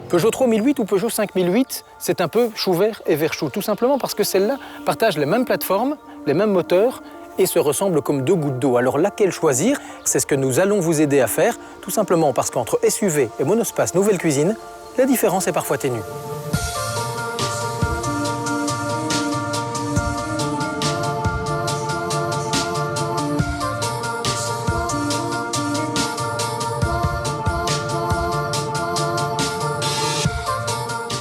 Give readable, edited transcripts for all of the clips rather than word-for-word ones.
Peugeot 3008 ou Peugeot 5008, c'est un peu chou vert et vert chou, tout simplement parce que celles-là partagent les mêmes plateformes, les mêmes moteurs et se ressemblent comme deux gouttes d'eau. Alors laquelle choisir? C'est ce que nous allons vous aider à faire, tout simplement parce qu'entre SUV et monospace nouvelle cuisine, la différence est parfois ténue.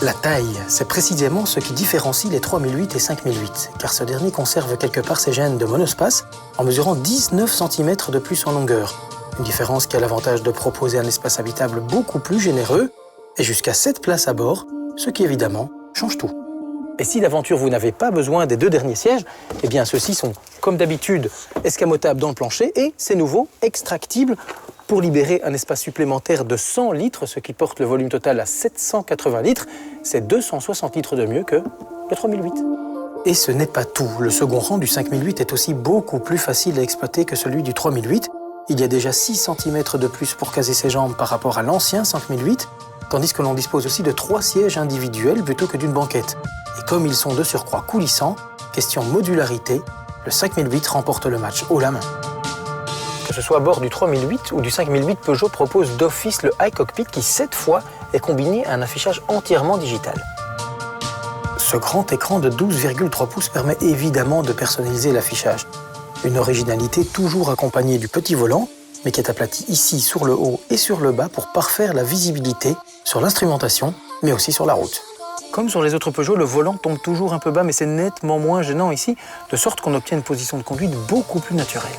La taille, c'est précisément ce qui différencie les 3008 et 5008, car ce dernier conserve quelque part ses gènes de monospace en mesurant 19 cm de plus en longueur. Une différence qui a l'avantage de proposer un espace habitable beaucoup plus généreux et jusqu'à 7 places à bord, ce qui évidemment change tout. Et si d'aventure vous n'avez pas besoin des deux derniers sièges, eh bien ceux-ci sont comme d'habitude escamotables dans le plancher et c'est nouveau, extractible pour libérer un espace supplémentaire de 100 litres, ce qui porte le volume total à 780 litres. C'est 260 litres de mieux que le 3008. Et ce n'est pas tout. Le second rang du 5008 est aussi beaucoup plus facile à exploiter que celui du 3008. Il y a déjà 6 cm de plus pour caser ses jambes par rapport à l'ancien 5008, tandis que l'on dispose aussi de 3 sièges individuels plutôt que d'une banquette. Et comme ils sont de surcroît coulissants, question modularité, le 5008 remporte le match haut la main. Que ce soit à bord du 3008 ou du 5008, Peugeot propose d'office le iCockpit qui, cette fois, est combiné à un affichage entièrement digital. Ce grand écran de 12,3 pouces permet évidemment de personnaliser l'affichage. Une originalité toujours accompagnée du petit volant, mais qui est aplati ici sur le haut et sur le bas pour parfaire la visibilité sur l'instrumentation, mais aussi sur la route. Comme sur les autres Peugeot, le volant tombe toujours un peu bas, mais c'est nettement moins gênant ici, de sorte qu'on obtient une position de conduite beaucoup plus naturelle.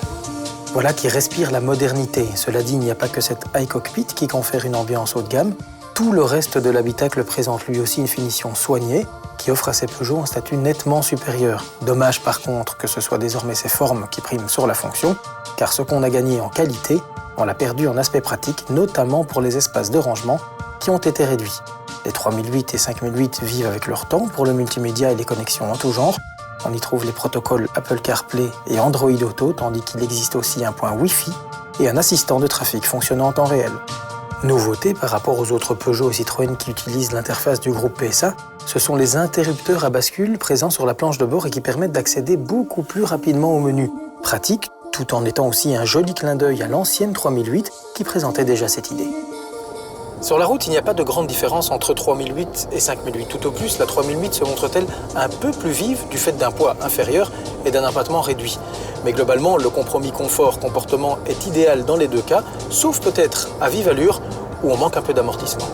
Voilà qui respire la modernité. Cela dit, il n'y a pas que cet iCockpit qui confère une ambiance haut de gamme. Tout le reste de l'habitacle présente lui aussi une finition soignée qui offre à ces Peugeot un statut nettement supérieur. Dommage par contre que ce soit désormais ces formes qui priment sur la fonction, car ce qu'on a gagné en qualité, on l'a perdu en aspect pratique, notamment pour les espaces de rangement qui ont été réduits. Les 3008 et 5008 vivent avec leur temps pour le multimédia et les connexions en tout genre. On y trouve les protocoles Apple CarPlay et Android Auto, tandis qu'il existe aussi un point Wi-Fi et un assistant de trafic fonctionnant en temps réel. Nouveauté par rapport aux autres Peugeot et Citroën qui utilisent l'interface du groupe PSA, ce sont les interrupteurs à bascule présents sur la planche de bord et qui permettent d'accéder beaucoup plus rapidement au menu. Pratique, tout en étant aussi un joli clin d'œil à l'ancienne 3008 qui présentait déjà cette idée. Sur la route, il n'y a pas de grande différence entre 3008 et 5008. Tout au plus, la 3008 se montre-t-elle un peu plus vive du fait d'un poids inférieur et d'un empattement réduit. Mais globalement, le compromis confort-comportement est idéal dans les deux cas, sauf peut-être à vive allure où on manque un peu d'amortissement.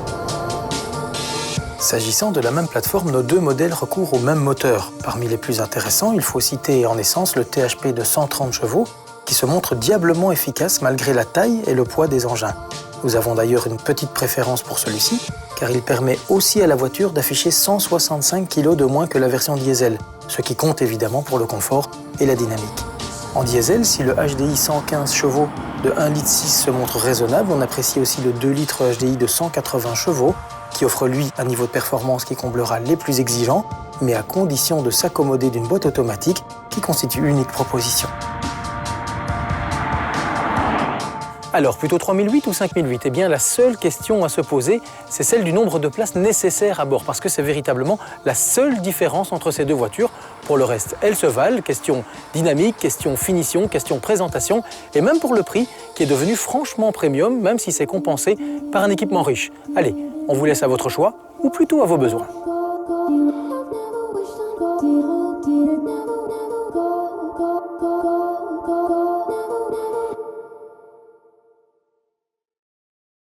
S'agissant de la même plateforme, nos deux modèles recourent au même moteur. Parmi les plus intéressants, il faut citer en essence le THP de 130 chevaux qui se montre diablement efficace malgré la taille et le poids des engins. Nous avons d'ailleurs une petite préférence pour celui-ci, car il permet aussi à la voiture d'afficher 165 kg de moins que la version diesel, ce qui compte évidemment pour le confort et la dynamique. En diesel, si le HDI 115 chevaux de 1,6 litre se montre raisonnable, on apprécie aussi le 2 litres HDI de 180 chevaux, qui offre lui un niveau de performance qui comblera les plus exigeants, mais à condition de s'accommoder d'une boîte automatique qui constitue une unique proposition. Alors, plutôt 3008 ou 5008 ? Eh bien, la seule question à se poser, c'est celle du nombre de places nécessaires à bord, parce que c'est véritablement la seule différence entre ces deux voitures. Pour le reste, elles se valent, question dynamique, question finition, question présentation, et même pour le prix, qui est devenu franchement premium, même si c'est compensé par un équipement riche. Allez, on vous laisse à votre choix, ou plutôt à vos besoins.